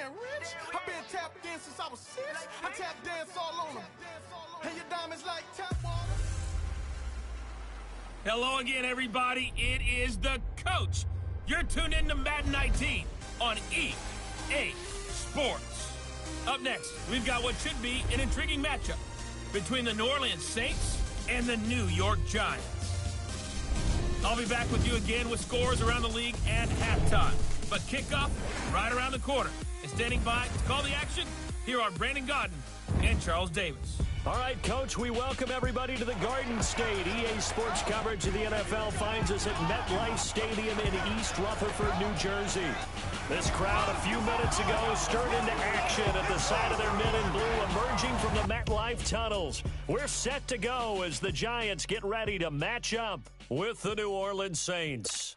getting rich. I've been tapped in since I was 6. I tap dance all on them. And your diamonds like tap water. Hello again, everybody. It is the coach. You're tuned in to Madden 19 on EA Sports. Up next, we've got what should be an intriguing matchup between the New Orleans Saints and the New York Giants. I'll be back with you again with scores around the league and halftime. But kickoff right around the corner. And standing by to call the action, here are Brandon Gaudin and Charles Davis. All right, Coach, we welcome everybody to the Garden State. EA Sports coverage of the NFL finds us at MetLife Stadium in East Rutherford, New Jersey. This crowd a few minutes ago stirred into action at the side of their men in blue emerging from the MetLife tunnels. We're set to go as the Giants get ready to match up with the New Orleans Saints.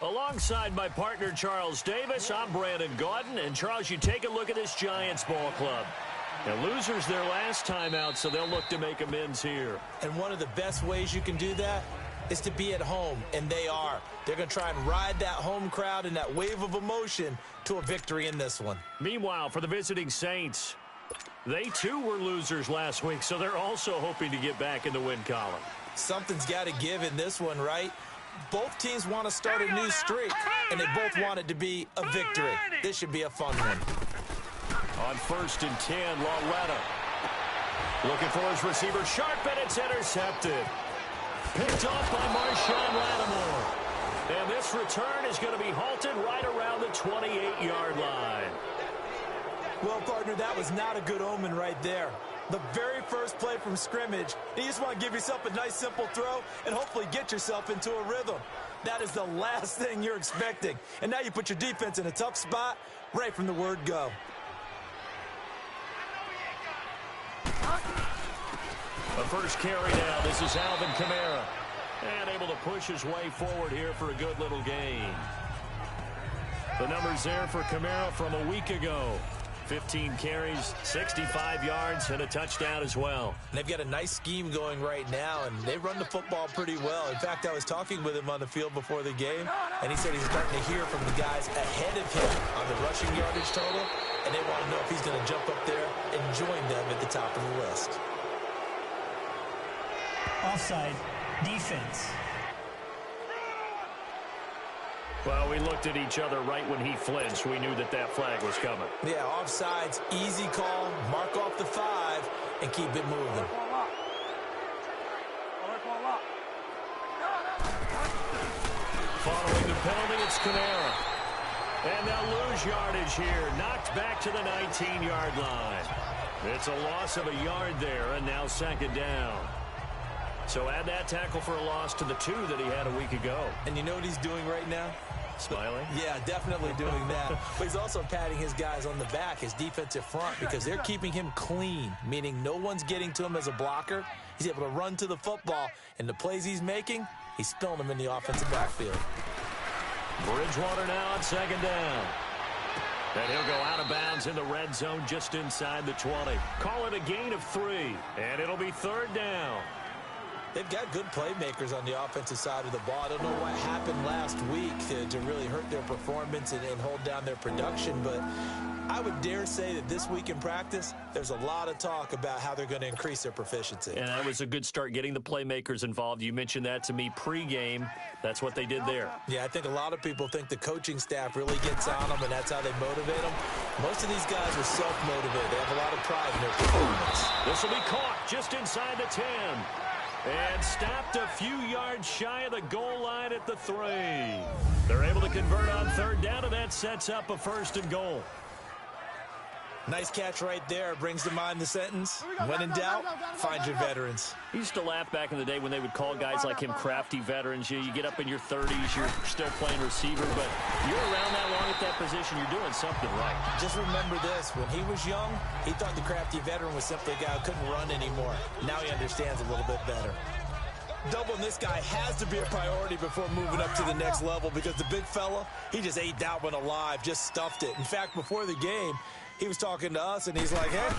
Alongside my partner, Charles Davis, I'm Brandon Gaudin. And, Charles, you take a look at this Giants ball club. The losers their last time out, so they'll look to make amends here. And one of the best ways you can do that is to be at home, and they are. They're going to try and ride that home crowd and that wave of emotion to a victory in this one. Meanwhile, for the visiting Saints, they too were losers last week, so they're also hoping to get back in the win column. Something's got to give in this one, right? Both teams want to start a new streak, and they both want it to be a victory. This should be a fun one. On 1st and 10, Lauletta. Looking for his receiver, sharp, and it's intercepted. Picked off by Marshawn Lattimore. And this return is going to be halted right around the 28-yard line. Well, partner, that was not a good omen right there. The very first play from scrimmage, you just want to give yourself a nice, simple throw and hopefully get yourself into a rhythm. That is the last thing you're expecting. And now you put your defense in a tough spot right from the word go. The first carry now. This is Alvin Kamara. And able to push his way forward here for a good little gain. The numbers there for Kamara from a week ago. 15 carries, 65 yards, and a touchdown as well. They've got a nice scheme going right now, and they run the football pretty well. In fact, I was talking with him on the field before the game, and he said he's starting to hear from the guys ahead of him on the rushing yardage total, and they want to know if he's going to jump up there and join them at the top of the list. Offside, defense. Well, we looked at each other right when he flinched. We knew that that flag was coming. Yeah, offsides, easy call, mark off the 5, and keep it moving. Following the penalty, it's Kamara. And they'll lose yardage here. Knocked back to the 19-yard line. It's a loss of a yard there, and now 2nd down. So add that tackle for a loss to the 2 that he had a week ago. And you know what he's doing right now? Smiling? Yeah, definitely doing that. But he's also patting his guys on the back, his defensive front, because they're keeping him clean, meaning no one's getting to him as a blocker. He's able to run to the football, and the plays he's making, he's spilling them in the offensive backfield. Bridgewater now on 2nd down. And he'll go out of bounds in the red zone just inside the 20. Call it a gain of 3, and it'll be 3rd down. They've got good playmakers on the offensive side of the ball. I don't know what happened last week to really hurt their performance and hold down their production, but I would dare say that this week in practice, there's a lot of talk about how they're going to increase their proficiency. And that was a good start, getting the playmakers involved. You mentioned that to me pregame. That's what they did there. Yeah, I think a lot of people think the coaching staff really gets on them, and that's how they motivate them. Most of these guys are self-motivated. They have a lot of pride in their performance. This will be caught just inside the 10. And stopped a few yards shy of the goal line at the 3. They're able to convert on 3rd down, and that sets up a 1st and goal. Nice catch right there. Brings to mind the sentence, when in doubt, find your veterans. I used to laugh back in the day when they would call guys like him crafty veterans. You get up in your 30s, you're still playing receiver, but you're around that long at that position, you're doing something right. Just remember this, when he was young, he thought the crafty veteran was simply a guy who couldn't run anymore. Now he understands a little bit better. Doubling this guy has to be a priority before moving up to the next level, because the big fella, he just ate that one alive, just stuffed it. In fact, before the game, he was talking to us, and he's like, hey,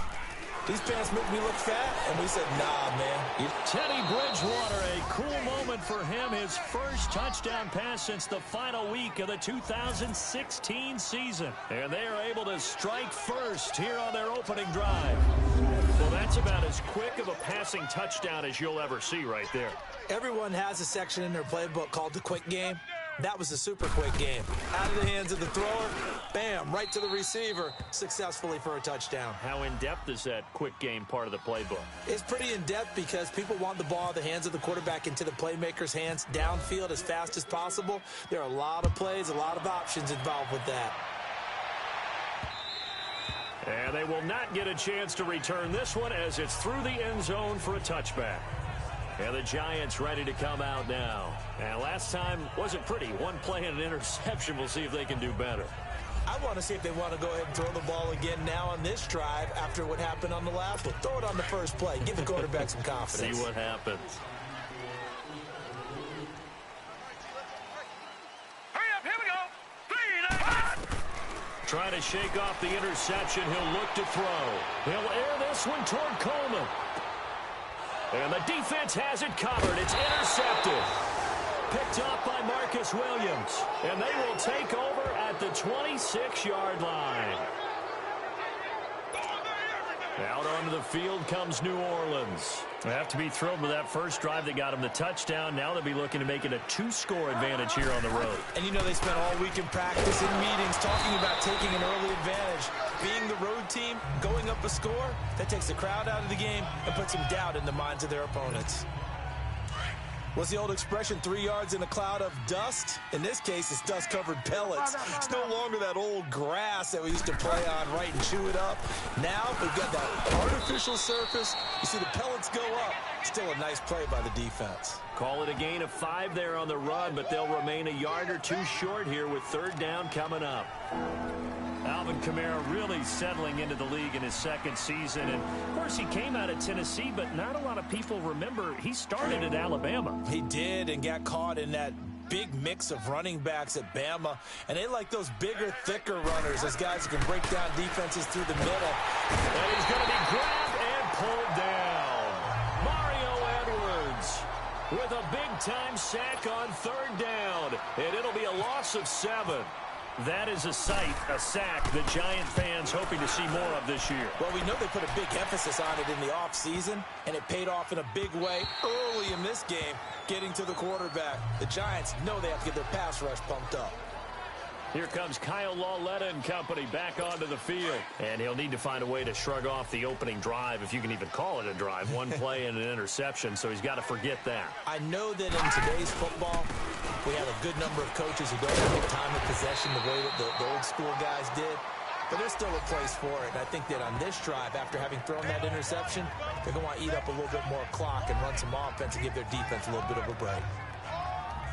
These pants make me look fat, and we said, nah, man. Teddy Bridgewater, a cool moment for him. His first touchdown pass since the final week of the 2016 season. And they are able to strike first here on their opening drive. Well, that's about as quick of a passing touchdown as you'll ever see right there. Everyone has a section in their playbook called the quick game. That was a super quick game. Out of the hands of the thrower, bam, right to the receiver, successfully for a touchdown. How in-depth is that quick game part of the playbook? It's pretty in-depth because people want the ball in the hands of the quarterback into the playmaker's hands downfield as fast as possible. There are a lot of plays, a lot of options involved with that. And they will not get a chance to return this one as it's through the end zone for a touchback. And the Giants ready to come out now. And last time wasn't pretty. One play and an interception. We'll see if they can do better. I want to see if they want to go ahead and throw the ball again now on this drive after what happened on the last one. Throw it on the first play. Give the quarterback some confidence. See what happens. Hurry up, here we go. 3, 9, 1. Trying to shake off the interception. He'll look to throw. He'll air this one toward Coleman. And the defense has it covered. It's intercepted. Picked off by Marcus Williams. And they will take over at the 26-yard line. Out onto the field comes New Orleans. They have to be thrilled with that first drive that got them the touchdown. Now they'll be looking to make it a 2-score advantage here on the road. And you know they spent all week in practice and meetings talking about taking an early advantage. Being the road team, going up a score, that takes the crowd out of the game and puts some doubt in the minds of their opponents. What's the old expression, 3 yards in a cloud of dust? In this case, it's dust-covered pellets. It's no longer that old grass that we used to play on, right, and chew it up. Now, we've got that artificial surface. You see the pellets go up. Still a nice play by the defense. Call it a gain of 5 there on the run, but they'll remain a yard or 2 short here with third down coming up. Alvin Kamara really settling into the league in his second season. And, of course, he came out of Tennessee, but not a lot of people remember he started at Alabama. He did and got caught in that big mix of running backs at Bama. And they like those bigger, thicker runners, those guys who can break down defenses through the middle. And he's going to be grabbed and pulled down. Mario Edwards with a big-time sack on third down. And it'll be a loss of 7. That is a sight, a sack, the Giant fans hoping to see more of this year. Well, we know they put a big emphasis on it in the offseason, and it paid off in a big way early in this game, getting to the quarterback. The Giants know they have to get their pass rush pumped up. Here comes Kyle Lauletta and company back onto the field. And he'll need to find a way to shrug off the opening drive, if you can even call it a drive. One play and an interception, so he's got to forget that. I know that in today's football, we have a good number of coaches who don't have time of possession the way that the old school guys did. But there's still a place for it. And I think that on this drive, after having thrown that interception, they're going to want to eat up a little bit more clock and run some offense and give their defense a little bit of a break.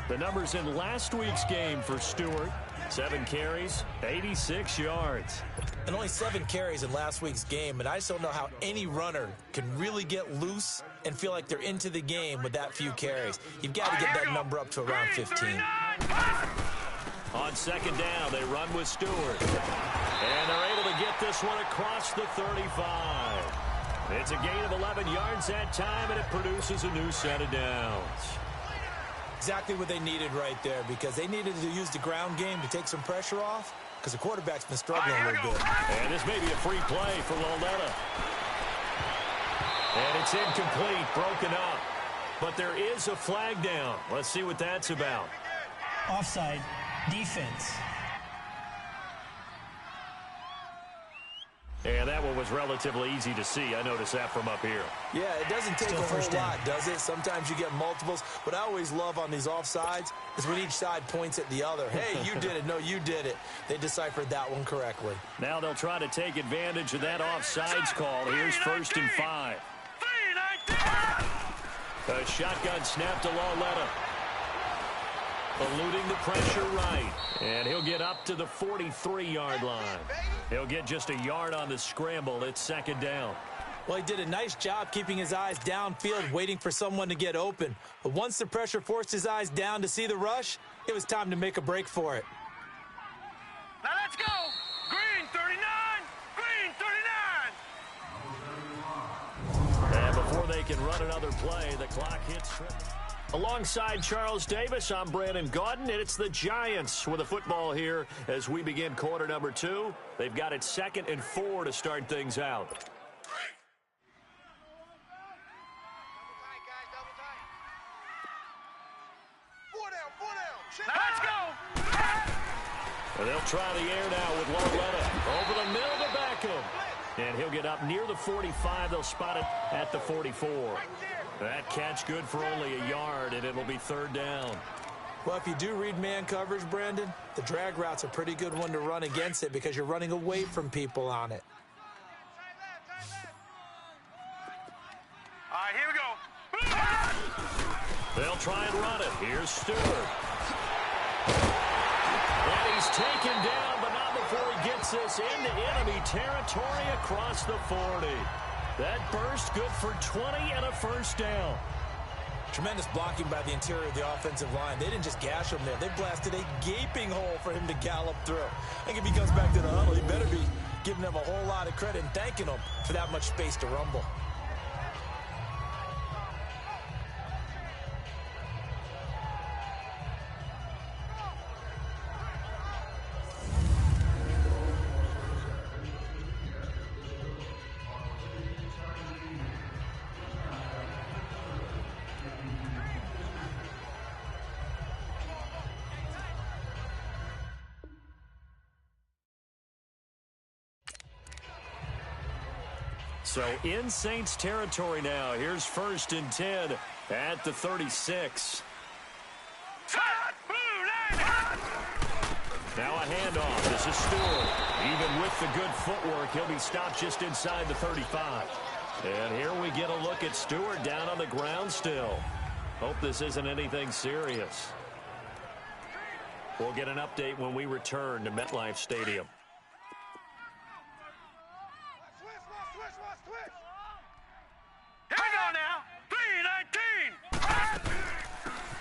The numbers in last week's game for Stewart: 7 carries, 86 yards. And only 7 carries in last week's game. And I just don't know how any runner can really get loose and feel like they're into the game with that few carries. You've got to get that number up to around 15. On second down, they run with Stewart. And they're able to get this one across the 35. It's a gain of 11 yards that time, and it produces a new set of downs. Exactly what they needed right there, because they needed to use the ground game to take some pressure off, because the quarterback's been struggling a little bit. And this may be a free play for Lauletta. And it's incomplete, broken up. But there is a flag down. Let's see what that's about. Offside, defense. And that one was relatively easy to see. I noticed that from up here. Yeah, it doesn't take Still a whole first down. lot, does it? Sometimes you get multiples. What I always love on these offsides is when each side points at the other. Hey, you did it. No, you did it. They deciphered that one correctly. Now they'll try to take advantage of that offsides call. Here's 1st and 5. A shotgun snap to Lauletta. Eluding the pressure right. And he'll get up to the 43-yard line. He'll get just a yard on the scramble. It's second down. Well, he did a nice job keeping his eyes downfield, waiting for someone to get open. But once the pressure forced his eyes down to see the rush, it was time to make a break for it. Now let's go. Green 39. Green 39. can run another play. The clock hits. Alongside Charles Davis, I'm Brandon Gaudin, and it's the Giants with the football here as we begin quarter number 2. They've got it 2nd and 4 to start things out. Let's go! And they'll try the air now with Lauletta. Over the middle to Beckham. And he'll get up near the 45. They'll spot it at the 44. That catch good for only a yard, and it'll be 3rd down. Well, if you do read man coverage, Brandon, the drag route's a pretty good one to run against it because you're running away from people on it. All right, here we go. They'll try and run it. Here's Stewart. And he's taken down, but not before he gets this into enemy territory across the 40. That burst good for 20 and a 1st down. Tremendous blocking by the interior of the offensive line. They didn't just gash him there. They blasted a gaping hole for him to gallop through. I think if he comes back to the huddle, he better be giving them a whole lot of credit and thanking them for that much space to rumble. So in Saints territory now. Here's 1st and 10 at the 36. Now a handoff. This is Stewart. Even with the good footwork, he'll be stopped just inside the 35. And here we get a look at Stewart down on the ground still. Hope this isn't anything serious. We'll get an update when we return to MetLife Stadium.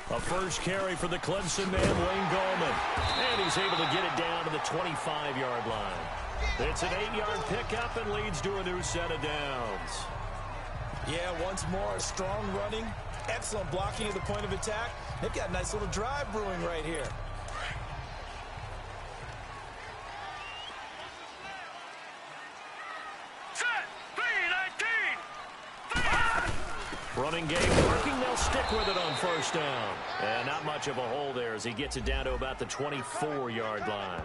A first carry for the Clemson man, Wayne Gallman. And he's able to get it down to the 25-yard line. It's an 8-yard pickup and leads to a new set of downs. Yeah, once more, strong running, excellent blocking at the point of attack. They've got a nice little drive brewing right here. Running game working. They'll stick with it on 1st down. And not much of a hole there as he gets it down to about the 24-yard line.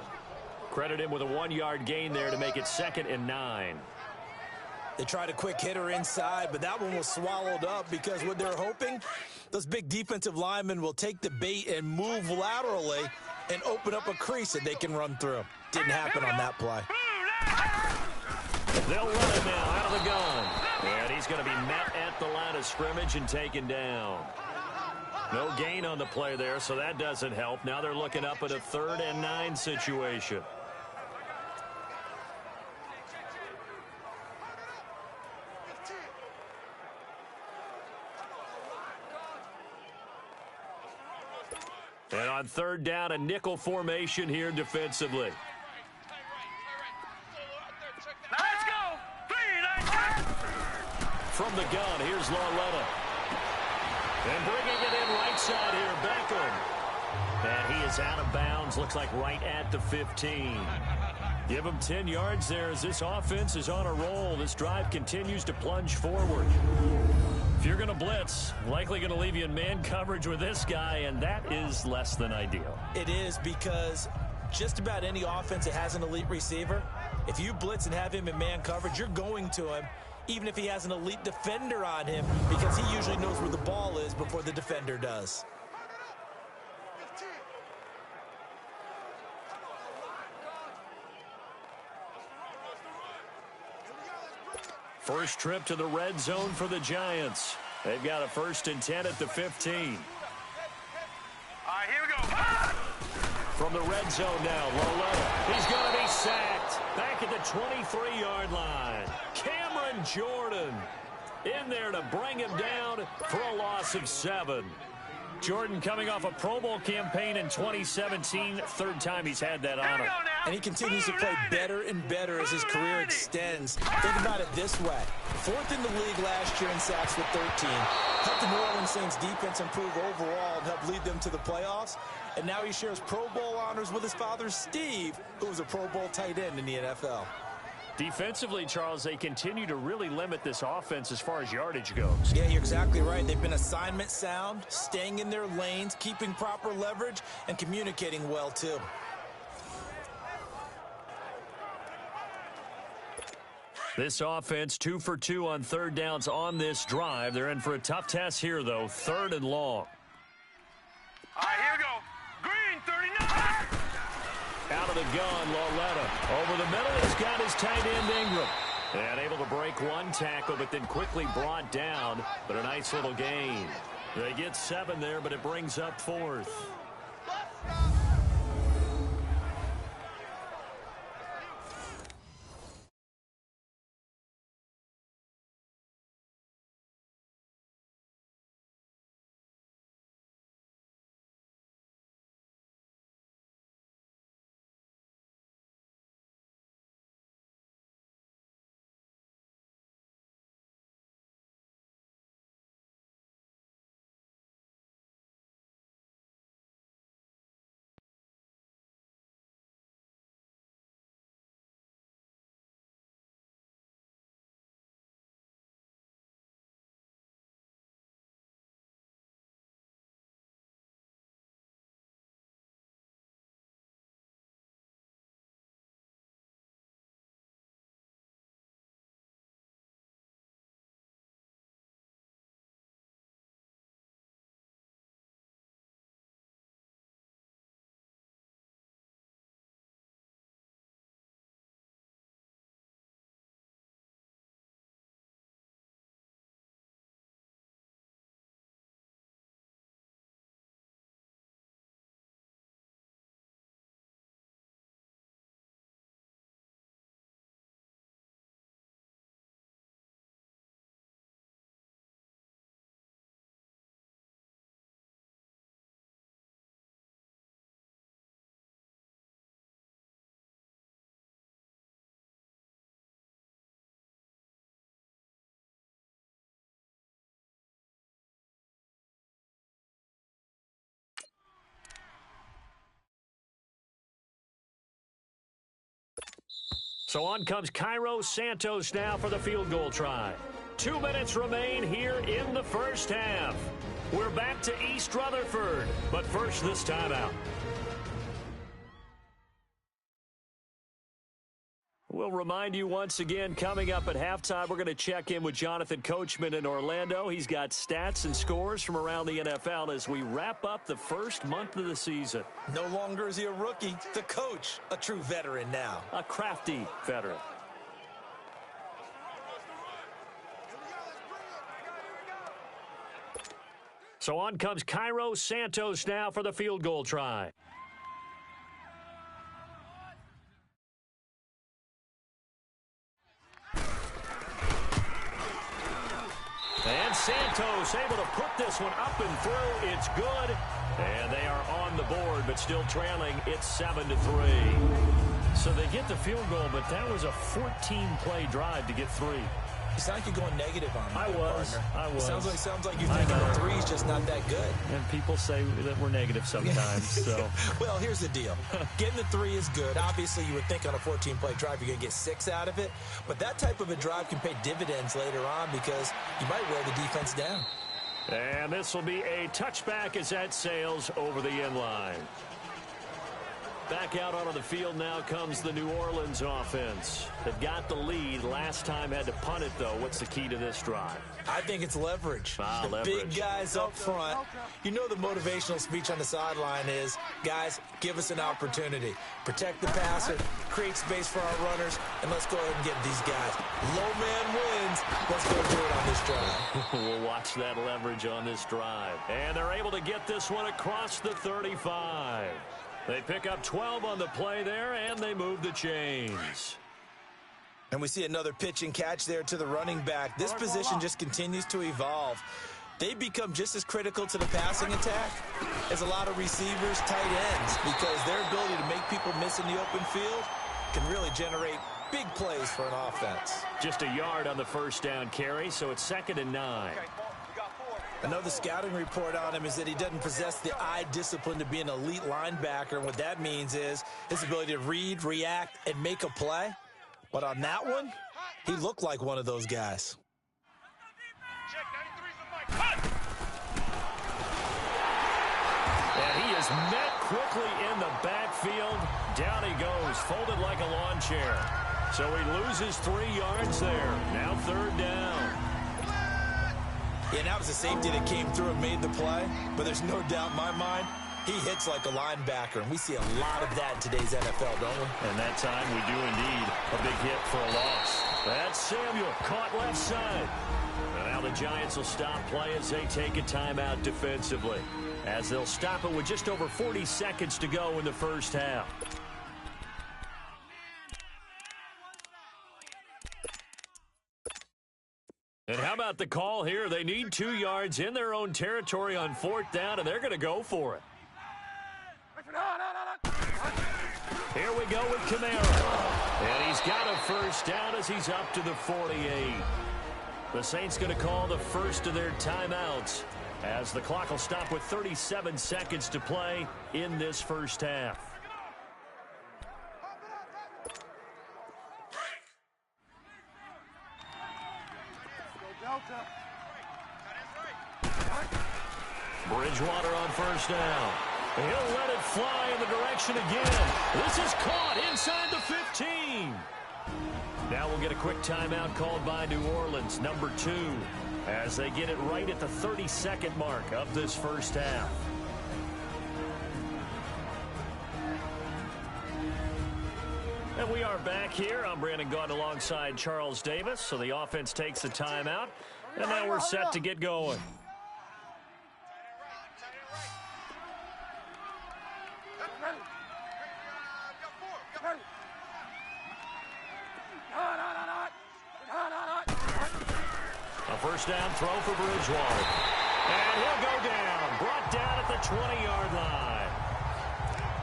Credit him with a 1-yard gain there to make it 2nd and 9. They tried a quick hitter inside, but that one was swallowed up because what they're hoping, those big defensive linemen will take the bait and move laterally and open up a crease that they can run through. Didn't happen on that play. They'll run it now out of the gun. And he's going to be met at the line of scrimmage and taken down. No gain on the play there, so that doesn't help. Now they're looking up at a 3rd and 9 situation. And on 3rd down, a nickel formation here defensively. From the gun, here's Lauletta. And bringing it in right side here, Beckham. And he is out of bounds, looks like right at the 15. Give him 10 yards there as this offense is on a roll. This drive continues to plunge forward. If you're going to blitz, likely going to leave you in man coverage with this guy, and that is less than ideal. It is because just about any offense that has an elite receiver, if you blitz and have him in man coverage, you're going to him, even if he has an elite defender on him, because he usually knows where the ball is before the defender does. First trip to the red zone for the Giants. They've got a 1st and 10 at the 15. All right, here we go. From the red zone now, Lauletta. He's going to be sacked. Back at the 23-yard line. Cameron Jordan in there to bring him down for a loss of 7. Jordan coming off a Pro Bowl campaign in 2017. Third time he's had that honor. And he continues to play better and better as his career extends. Think about it this way. 4th in the league last year in sacks with 13. Helped the New Orleans Saints defense improve overall and help lead them to the playoffs. And now he shares Pro Bowl honors with his father, Steve, who was a Pro Bowl tight end in the NFL. Defensively, Charles, they continue to really limit this offense as far as yardage goes. Yeah, you're exactly right. They've been assignment sound, staying in their lanes, keeping proper leverage, and communicating well, too. This offense 2 for 2 on third downs on this drive. They're in for a tough test here, though. 3rd and long. All right, here we go. Green, 39. Out of the gun, Lauletta. Over the middle, he's got his tight end, Ingram. And able to break one tackle, but then quickly brought down. But a nice little gain. They get 7 there, but it brings up 4th. So on comes Cairo Santos now for the field goal try. 2 minutes remain here in the first half. We're back to East Rutherford, but first this timeout. We'll remind you once again, coming up at halftime, we're going to check in with Jonathan Coachman in Orlando. He's got stats and scores from around the NFL as we wrap up the first month of the season. No longer is he a rookie. The coach, a true veteran now. A crafty veteran. So on comes Cairo Santos now for the field goal try. And Santos able to put this one up and through. It's good. And they are on the board, but still trailing. It's 7-3. So they get the field goal, but that was a 14-play drive to get 3. You sound like you're going negative on him. I was. Sounds like you think the 3's just not that good. And people say that we're negative sometimes. So, well, here's the deal. Getting the 3 is good. Obviously, you would think on a 14-play drive you're going to get 6 out of it. But that type of a drive can pay dividends later on because you might wear the defense down. And this will be a touchback as that sails over the end line. Back out onto the field now comes the New Orleans offense. They've got the lead. Last time had to punt it, though. What's the key to this drive? I think it's leverage. Leverage. Big guys up front. You know the motivational speech on the sideline is, guys, give us an opportunity. Protect the passer, create space for our runners, and let's go ahead and get these guys. Low man wins. Let's go do it on this drive. We'll watch that leverage on this drive. And they're able to get this one across the 35. They pick up 12 on the play there, and they move the chains. And we see another pitch and catch there to the running back. This position just continues to evolve. they become just as critical to the passing attack as a lot of receivers, tight ends, because their ability to make people miss in the open field can really generate big plays for an offense. Just a yard on the first down carry, so it's 2nd and 9. Another scouting report on him is that he doesn't possess the eye discipline to be an elite linebacker, and what that means is his ability to read, react, and make a play. But on that one, he looked like one of those guys. And he is met quickly in the backfield. Down he goes, folded like a lawn chair. So he loses 3 yards there. Now 3rd down. Yeah, that was a safety that came through and made the play, but there's no doubt in my mind, he hits like a linebacker, and we see a lot of that in today's NFL, don't we? And that time we do indeed. A big hit for a loss. That's Samuel, caught left side. And now the Giants will stop play as they take a timeout defensively, as they'll stop it with just over 40 seconds to go in the first half. And how about the call here? They need 2 yards in their own territory on 4th down, and they're going to go for it. Here we go with Kamara. And he's got a first down as he's up to the 48. The Saints going to call the first of their timeouts, as the clock will stop with 37 seconds to play in this first half. Bridgewater on first down. He'll let it fly in the direction again. This is caught inside the 15. Now we'll get a quick timeout called by New Orleans, number 2, as they get it right at the 32nd mark of this first half. And we are back here. I'm Brandon Gaudin alongside Charles Davis. So the offense takes the timeout, and now we're set to get going. A first down throw for Bridgewater. And he'll go down. Brought down at the 20-yard line.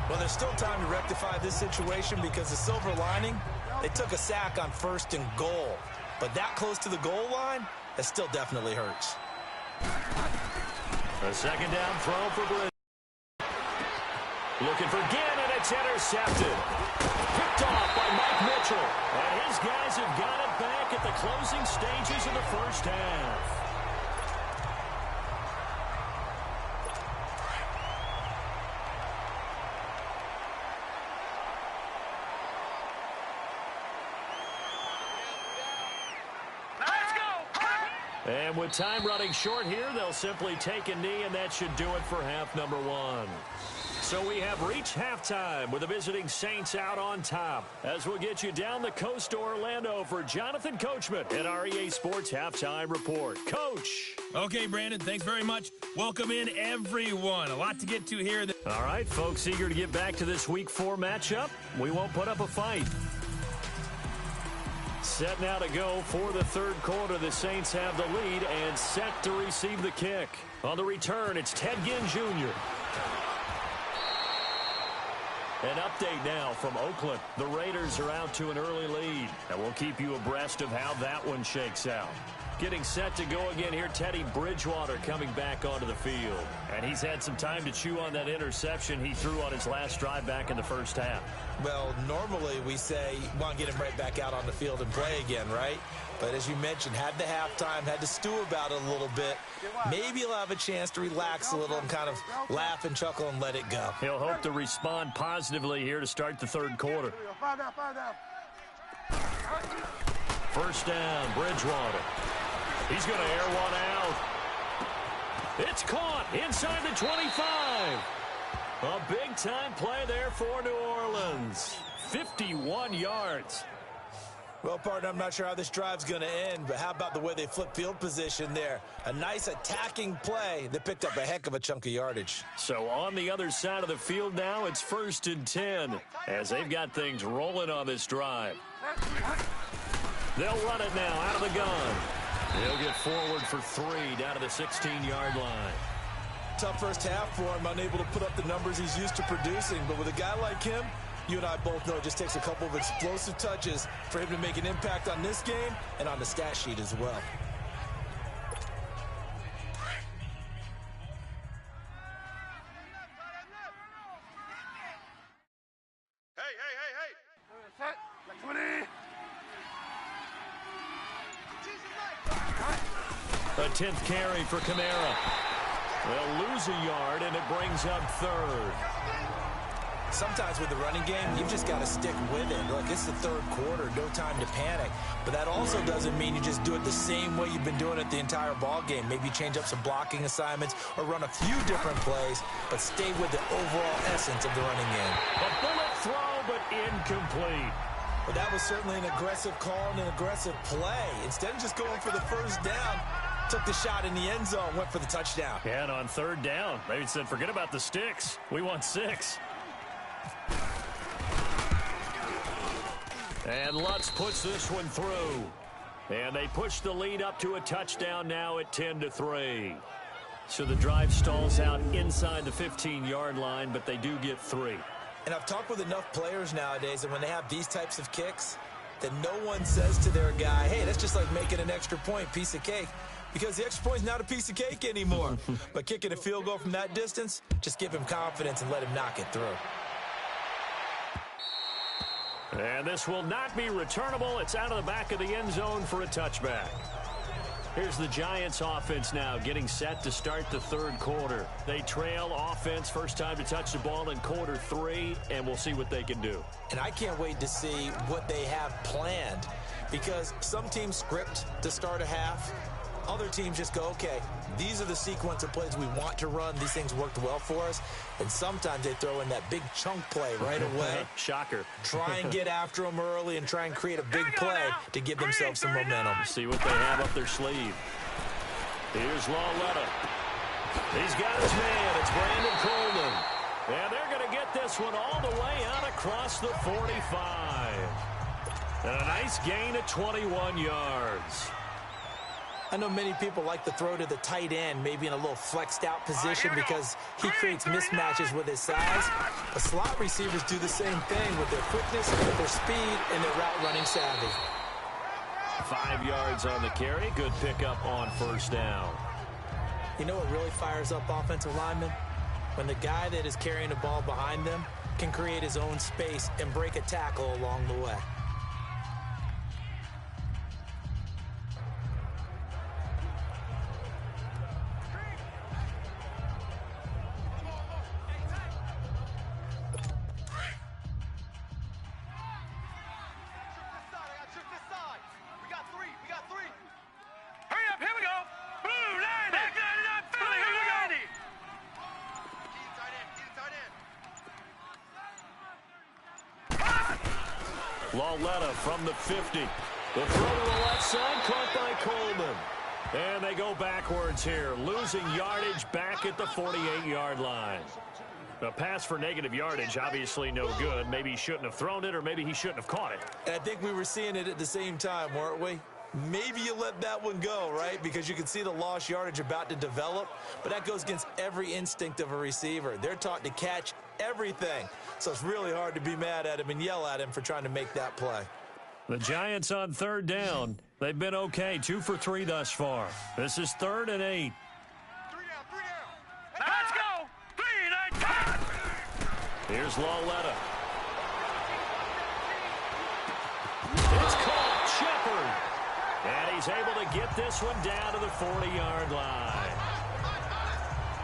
Well, there's still time to rectify this situation because the silver lining, they took a sack on 1st and goal. But that close to the goal line, that still definitely hurts. A second down throw for Bridgewater. Looking for Ginn, and it's intercepted. Picked off by Mike Mitchell. And his guys have got it back at the closing stages of the first half. And with time running short here, they'll simply take a knee, and that should do it for half number 1. So we have reached halftime with the visiting Saints out on top, as we'll get you down the coast to Orlando for Jonathan Coachman at our EA Sports Halftime Report. Coach. Okay, Brandon, thanks very much. Welcome in, everyone. A lot to get to here. All right, folks, eager to get back to this Week 4 matchup. We won't put up a fight. Set now to go for the 3rd quarter. The Saints have the lead and set to receive the kick. On the return, it's Ted Ginn Jr. An update now from Oakland. The Raiders are out to an early lead, and we'll keep you abreast of how that one shakes out. Getting set to go again here, Teddy Bridgewater coming back onto the field. And he's had some time to chew on that interception he threw on his last drive back in the first half. Well, normally we say you want to get him right back out on the field and play again, right? But as you mentioned, had the halftime, had to stew about it a little bit. Maybe he'll have a chance to relax a little and kind of laugh and chuckle and let it go. He'll hope to respond positively here to start the 3rd quarter. First down, Bridgewater. He's going to air one out. It's caught inside the 25. A big-time play there for New Orleans. 51 yards. Well, partner, I'm not sure how this drive's going to end, but how about the way they flip field position there? A nice attacking play that picked up a heck of a chunk of yardage. So on the other side of the field now, it's 1st and 10 as they've got things rolling on this drive. They'll run it now out of the gun. He'll get forward for 3 down to the 16-yard line. Tough first half for him, unable to put up the numbers he's used to producing. But with a guy like him, you and I both know it just takes a couple of explosive touches for him to make an impact on this game and on the stat sheet as well. A 10th carry for Kamara. They'll lose a yard, and it brings up 3rd. Sometimes with the running game, you've just got to stick with it. Look, it's the 3rd quarter, no time to panic. But that also doesn't mean you just do it the same way you've been doing it the entire ball game. Maybe change up some blocking assignments or run a few different plays, but stay with the overall essence of the running game. A bullet throw, but incomplete. But that was certainly an aggressive call and an aggressive play. Instead of just going for the first down, took the shot in the end zone, went for the touchdown. Yeah, and on 3rd down, they said, forget about the sticks. We want 6. And Lutz puts this one through. And they push the lead up to a touchdown now at 10-3. So the drive stalls out inside the 15-yard line, but they do get 3. And I've talked with enough players nowadays, and when they have these types of kicks, that no one says to their guy, hey, that's just like making an extra point, piece of cake. Because the extra point is not a piece of cake anymore. But kicking a field goal from that distance, just give him confidence and let him knock it through. And this will not be returnable. It's out of the back of the end zone for a touchback. Here's the Giants offense now getting set to start the 3rd quarter. They trail offense, first time to touch the ball in quarter 3, and we'll see what they can do. And I can't wait to see what they have planned, because some teams script to start a half. Other teams just go, okay, these are the sequence of plays we want to run. These things worked well for us. And sometimes they throw in that big chunk play right away. Shocker. Try and get after them early and try and create a big play to give themselves some momentum. See what they have up their sleeve. Here's Lauletta. He's got his man. It's Brandon Coleman. And they're going to get this one all the way out across the 45. And a nice gain of 21 yards. I know many people like to throw to the tight end, maybe in a little flexed out position because he creates mismatches with his size. But slot receivers do the same thing with their quickness, with their speed, and their route running savvy. 5 yards on the carry. Good pickup on first down. You know what really fires up offensive linemen? When the guy that is carrying the ball behind them can create his own space and break a tackle along the way. Lauletta from the 50. The throw to the left side, caught by Coleman. And they go backwards here, losing yardage back at the 48-yard line. The pass for negative yardage, obviously no good. Maybe he shouldn't have thrown it, or maybe he shouldn't have caught it. And I think we were seeing it at the same time, weren't we? Maybe you let that one go, right? Because you can see the lost yardage about to develop. But that goes against every instinct of a receiver. They're taught to catch everything. So it's really hard to be mad at him and yell at him for trying to make that play. The Giants on 3rd down. They've been okay, 2 for 3 thus far. This is 3rd and 8. 3 down. Let's go. 3 9 10. Here's Lauletta. It's caught. Shepard. And he's able to get this one down to the 40-yard line.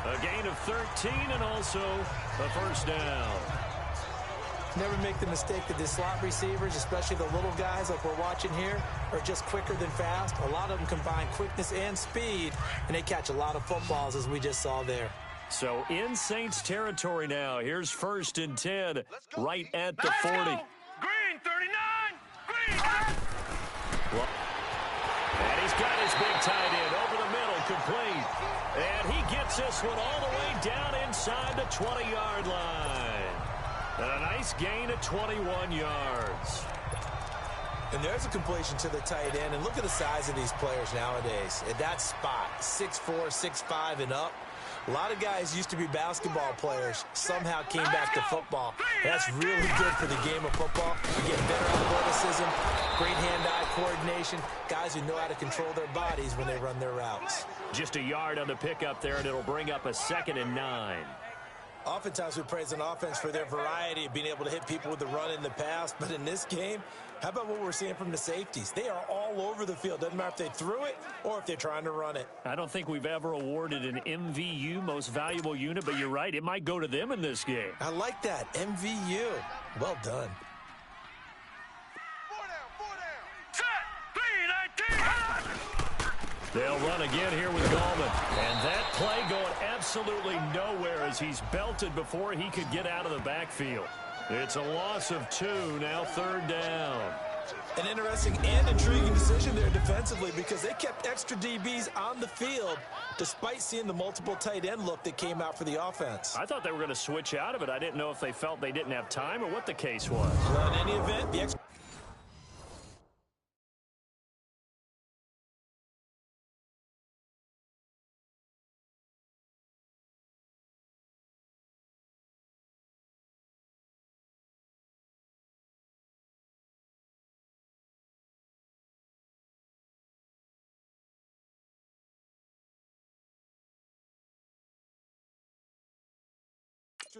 A gain of 13 and also a first down. Never make the mistake that the slot receivers, especially the little guys like we're watching here, are just quicker than fast. A lot of them combine quickness and speed, and they catch a lot of footballs, as we just saw there. So in Saints territory now. Here's 1st and 10, right at the 40. Green 39. Green. Well, and he's got his big tight end over the middle, complete. And he gets this one all the way down inside the 20-yard line. And a nice gain of 21 yards. And there's a completion to the tight end. And look at the size of these players nowadays. At that spot, 6'4", 6'5", and up. A lot of guys used to be basketball players, somehow came back to football. That's really good for the game of football. You get better athleticism, great hand-eye coordination, guys who know how to control their bodies when they run their routes. Just a yard on the pickup there, and it'll bring up a 2nd and 9. Oftentimes we praise an offense for their variety of being able to hit people with the run in the pass, but in this game, how about what we're seeing from the safeties? They are all over the field. Doesn't matter if they threw it or if they're trying to run it. I don't think we've ever awarded an MVU, most valuable unit, but you're right. It might go to them in this game. I like that. MVU. Well done. 4 down. Set. 3-19. They'll run again here with Gallman. And that play going absolutely nowhere as he's belted before he could get out of the backfield. It's a loss of 2, now 3rd down. An interesting and intriguing decision there defensively because they kept extra DBs on the field despite seeing the multiple tight end look that came out for the offense. I thought they were going to switch out of it. I didn't know if they felt they didn't have time or what the case was. Well, in any event, the extra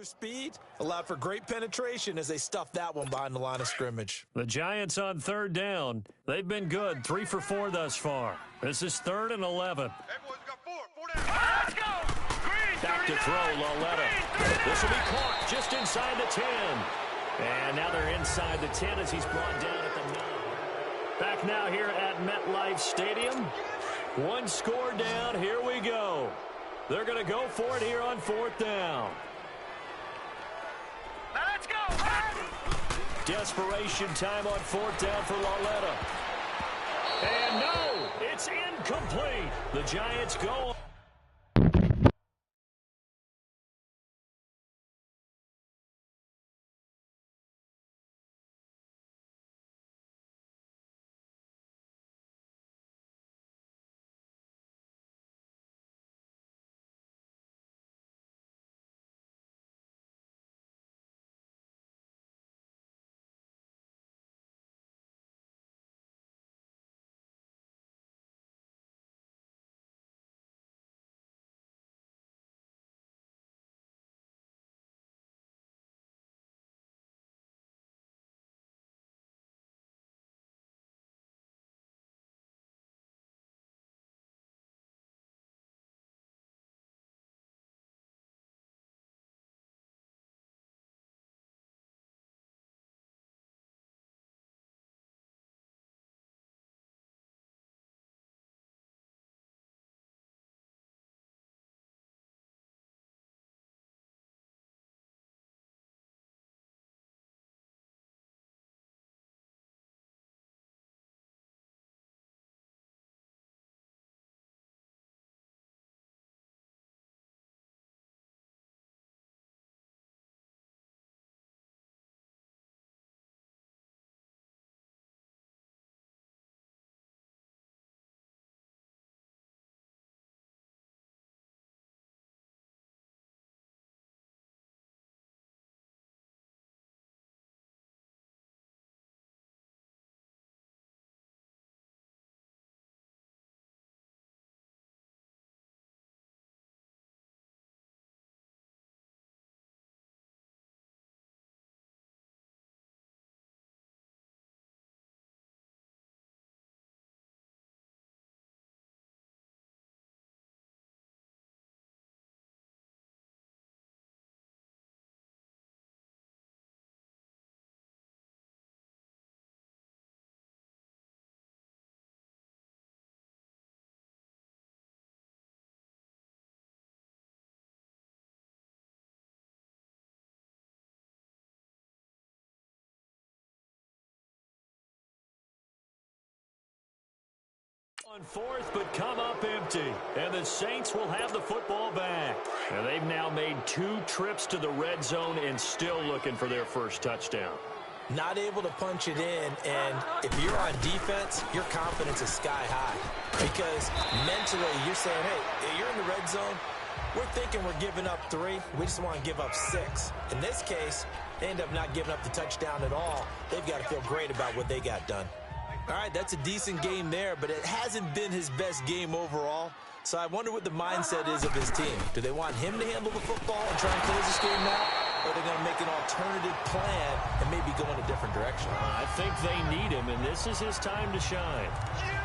speed allowed for great penetration as they stuffed that one behind the line of scrimmage. The Giants on 3rd down. They've been good, 3 for 4 thus far. This is 3rd and 11. Hey, boys, we got 4 down. Let's go. Green. Back to throw, Lauletta. This will be caught just inside the 10. And now they're inside the 10 as he's brought down at the 9. Back now here at MetLife Stadium. 1 score down. Here we go. They're going to go for it here on 4th down. Let's go. Desperation time on 4th down for Lauletta. And no, it's incomplete. The Giants go. On 4th, but come up empty. And the Saints will have the football back. And they've now made 2 trips to the red zone and still looking for their first touchdown. not able to punch it in, and if you're on defense, your confidence is sky high because mentally you're saying, hey, you're in the red zone, we're thinking we're giving up 3, we just want to give up 6. In this case, they end up not giving up the touchdown at all. They've got to feel great about what they got done. All right, that's a decent game there, but it hasn't been his best game overall. So I wonder what the mindset is of his team. Do they want him to handle the football and try and close this game out? Or are they going to make an alternative plan and maybe go in a different direction? I think they need him, and this is his time to shine.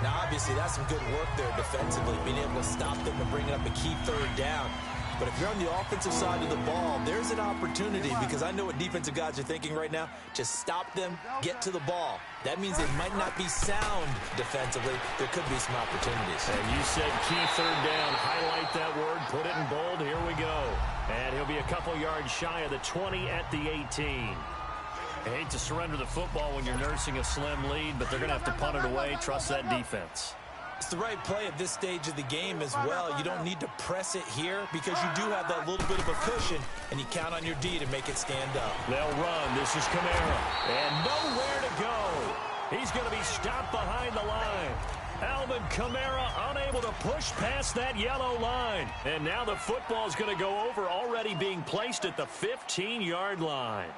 Now, obviously, that's some good work there defensively, being able to stop them and bringing up a key 3rd down. But if you're on the offensive side of the ball, there's an opportunity because I know what defensive guys are thinking right now. Just stop them, get to the ball. That means they might not be sound defensively. There could be some opportunities. And you said key 3rd down. Highlight that word. Put it in bold. Here we go. And he'll be a couple yards shy of the 20 at the 18. I hate to surrender the football when you're nursing a slim lead, but they're going to have to punt it away. Trust that defense. It's the right play at this stage of the game as well. You don't need to press it here because you do have that little bit of a cushion, and you count on your D to make it stand up. They'll run. This is Kamara. And nowhere to go. He's going to be stopped behind the line. Alvin Kamara unable to push past that yellow line. And now the football is going to go over, already being placed at the 15-yard line.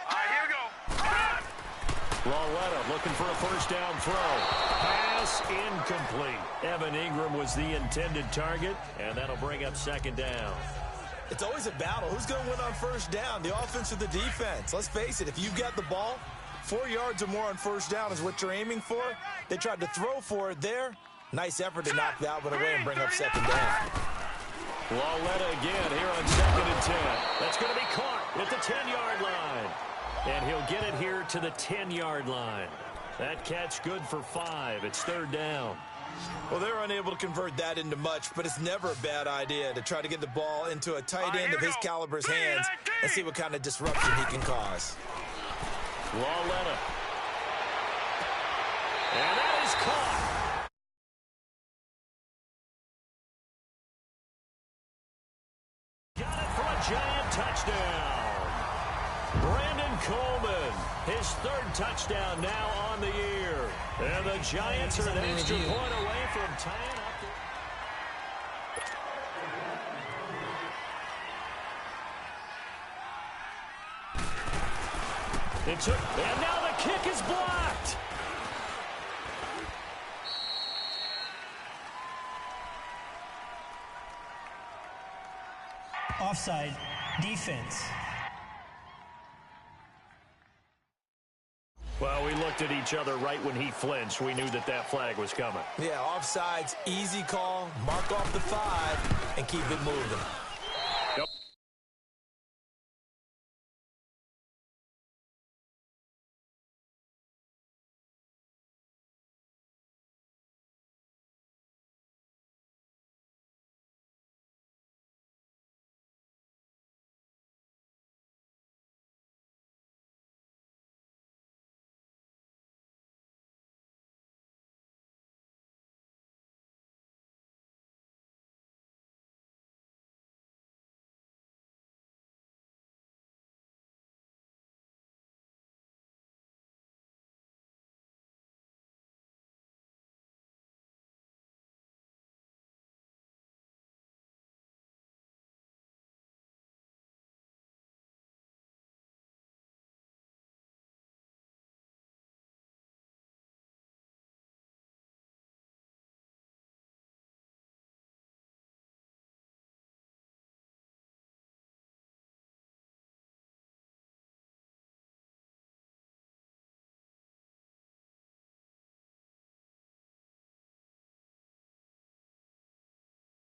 All right, here we go. Lauletta looking for a first down throw. Pass incomplete. Evan Ingram was the intended target, and that'll bring up 2nd down. It's always a battle. Who's going to win on first down, the offense or the defense? Let's face it, if you've got the ball, 4 yards or more on first down is what you're aiming for. They tried to throw for it there. Nice effort to knock that one away and bring up 2nd down. Lauletta again here on 2nd and 10. That's going to be caught at the 10-yard line. And he'll get it here to the 10-yard line. That catch good for 5. It's 3rd down. Well, they're unable to convert that into much, but it's never a bad idea to try to get the ball into a tight end of his caliber's hands and see what kind of disruption he can cause. Lauletta. And that is caught. Got it for a giant touchdown. Brandon Coleman, his 3rd touchdown now on the year. And the Giants are an extra point away from tying up. And now the kick is blocked. Offside. Defense. Well, we looked at each other right when he flinched. We knew that that flag was coming. Yeah, offsides, easy call, mark off the 5, and keep it moving. Yep.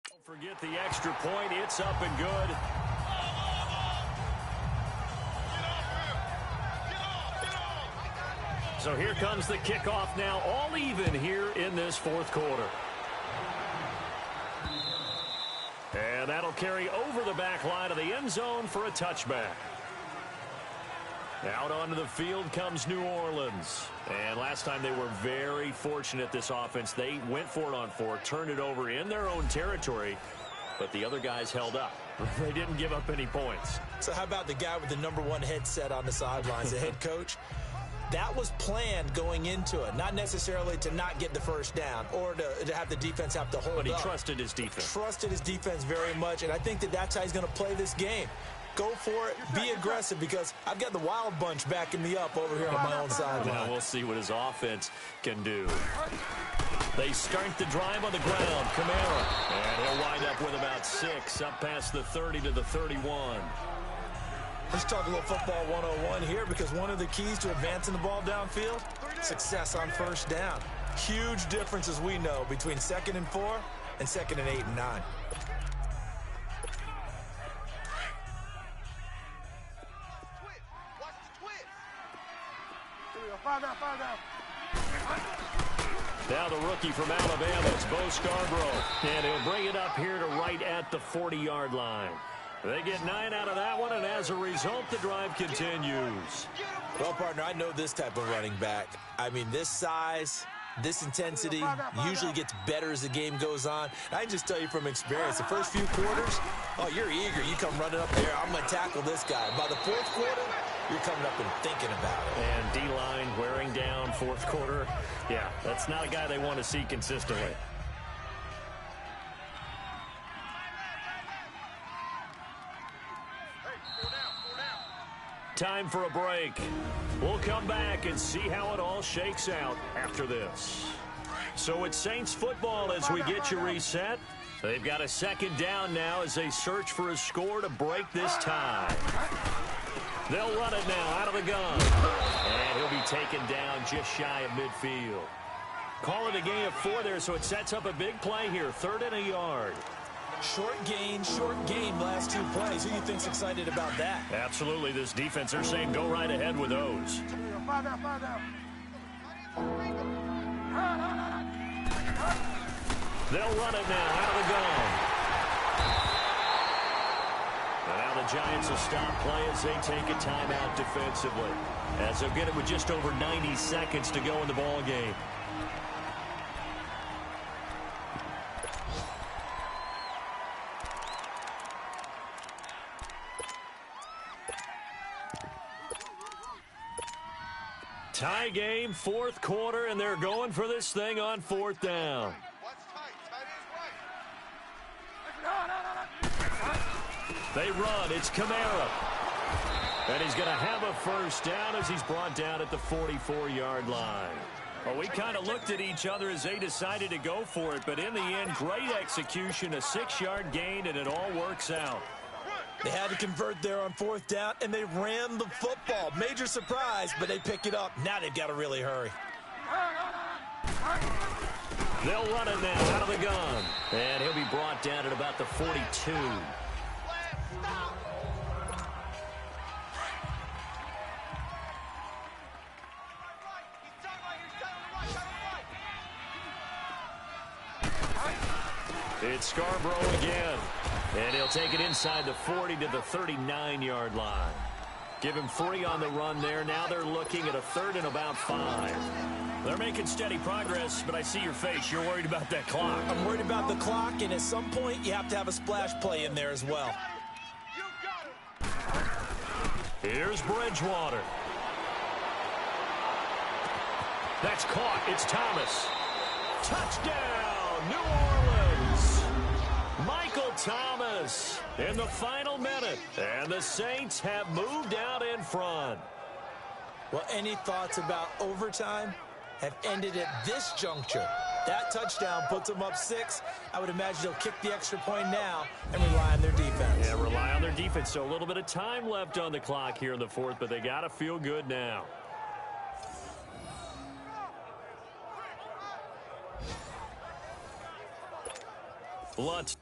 Don't forget the extra point. It's up and good. So here comes the kickoff now, all even here in this 4th quarter. And that'll carry over the back line of the end zone for a touchback. Out onto the field comes New Orleans. And last time they were very fortunate, this offense. They went for it on 4, turned it over in their own territory. but the other guys held up. They didn't give up any points. So how about the guy with the #1 headset on the sidelines, the head coach? That was planned going into it, not necessarily to not get the first down or to have the defense have to hold up. But he trusted his defense. Trusted his defense very much, and I think that's how he's going to play this game. Go for it, be aggressive, because I've got the wild bunch backing me up over here on my own sideline. Now we'll see what his offense can do. They start the drive on the ground. Kamara. And he'll wind up with about 6, up past the 30 to the 31. Let's talk a little football 101 here, because one of the keys to advancing the ball downfield, success on first down. Huge difference, as we know, between 2nd and 4 and 2nd and 8 and 9. Now the rookie from Alabama is Bo Scarborough, and he'll bring it up here to right at the 40-yard line. They get 9 out of that one, and as a result, the drive continues. Well, partner, I know this type of running back. I mean, this size, this intensity usually gets better as the game goes on. I can just tell you from experience, the first few quarters, oh, you're eager. You come running up there, I'm going to tackle this guy. By the 4th quarter, you're coming up and thinking about it. And D-line wearing down 4th quarter. Yeah, that's not a guy they want to see consistently. Time for a break. We'll come back and see how it all shakes out after this. So it's Saints football as we get you reset. They've got a 2nd down now as they search for a score to break this tie. They'll run it now out of the gun. And he'll be taken down just shy of midfield. Call it a gain of 4 there, so it sets up a big play here. 3rd and a yard. Short gain, last 2 plays. Who do you think's excited about that? Absolutely. This defense, they're saying go right ahead with those. They'll run it now out of the gun. And now the Giants will stop play as they take a timeout defensively, as they'll get it with just over 90 seconds to go in the ball game. Tie game, 4th quarter, and they're going for this thing on 4th down. They run. It's Kamara. And he's going to have a first down as he's brought down at the 44-yard line. Well, we kind of looked at each other as they decided to go for it, but in the end, great execution, a 6-yard gain, and it all works out. They had to convert there on 4th down, and they ran the football. Major surprise, but they pick it up. Now they've got to really hurry. They'll run it now out of the gun. And he'll be brought down at about the 42. It's Scarborough again. And he'll take it inside the 40 to the 39-yard line. Give him 3 on the run there. Now they're looking at a 3rd and about 5. They're making steady progress, but I see your face. You're worried about that clock. I'm worried about the clock, and at some point, you have to have a splash play in there as well. Here's Bridgewater. That's caught. It's Thomas. Touchdown, New Orleans. Michael Thomas in the final minute. And the Saints have moved out in front. Well, any thoughts about overtime have ended at this juncture. That touchdown puts them up 6. I would imagine they'll kick the extra point now and rely on their defense. Yeah, rely on their defense. So a little bit of time left on the clock here in the 4th, but they got to feel good now. Lutz.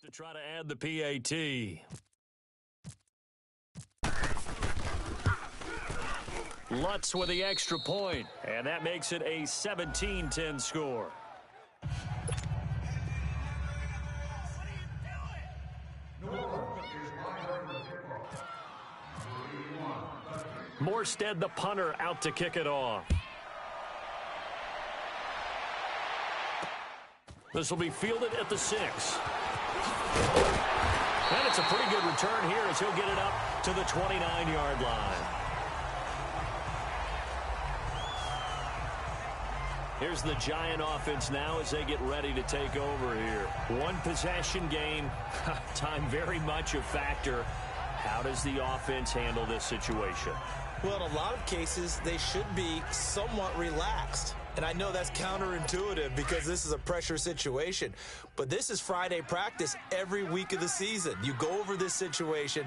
To try to add the PAT. Lutz with the extra point, and that makes it a 17-10 score. Morstead, the punter, out to kick it off. This will be fielded at the 6. And it's a pretty good return here as he'll get it up to the 29-yard line. Here's the Giant offense now as they get ready to take over here. One possession game, time very much a factor. How does the offense handle this situation? Well, in a lot of cases, they should be somewhat relaxed. And I know that's counterintuitive because this is a pressure situation. But this is Friday practice every week of the season. You go over this situation,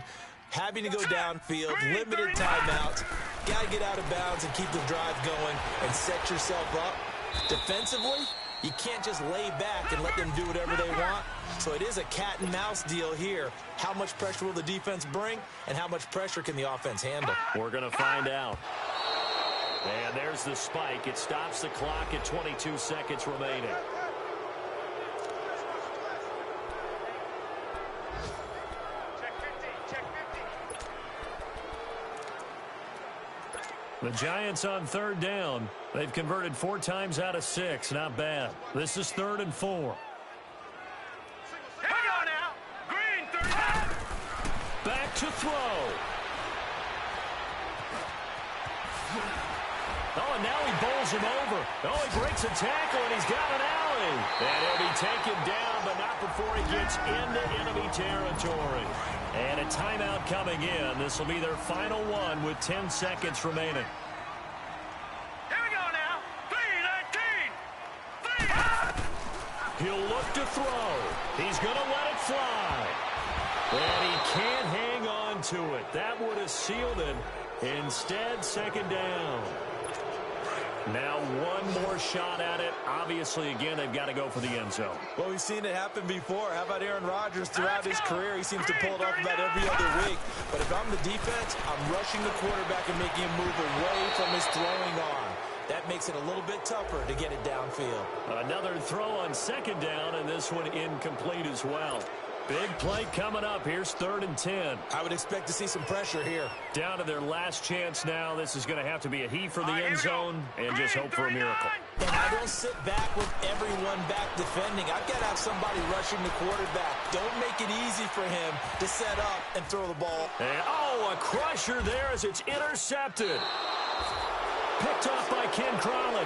having to go downfield, limited timeouts, got to get out of bounds and keep the drive going and set yourself up. Defensively, you can't just lay back and let them do whatever they want. So it is a cat and mouse deal here. How much pressure will the defense bring and how much pressure can the offense handle? We're going to find out. And there's the spike. It stops the clock at 22 seconds remaining. The Giants on 3rd down. They've converted 4 times out of 6. Not bad. This is 3rd and 4. Hang on now. Green, 39. Back to throw. Oh, and now he bowls him over. Oh, he breaks a tackle, and he's got an alley. And he'll be taken down, but not before he gets into enemy territory. And a timeout coming in. This will be their final one with 10 seconds remaining. Here we go now. 3-19. He'll look to throw. He's going to let it fly. And he can't hang on to it. That would have sealed it. Instead, 2nd down. Now one more shot at it. Obviously, again, they've got to go for the end zone. Well, we've seen it happen before. How about Aaron Rodgers throughout his career? He seems to pull it off about every other week. But if I'm the defense, I'm rushing the quarterback and making him move away from his throwing arm. That makes it a little bit tougher to get it downfield. Another throw on 2nd down, and this one incomplete as well. Big play coming up. Here's 3rd and 10. I would expect to see some pressure here. Down to their last chance now. This is going to have to be a heave for the end zone and just hope for a miracle. And I don't sit back with everyone back defending. I've got to have somebody rushing the quarterback. Don't make it easy for him to set up and throw the ball. And, oh, a crusher there as it's intercepted. Picked off by Ken Crowley.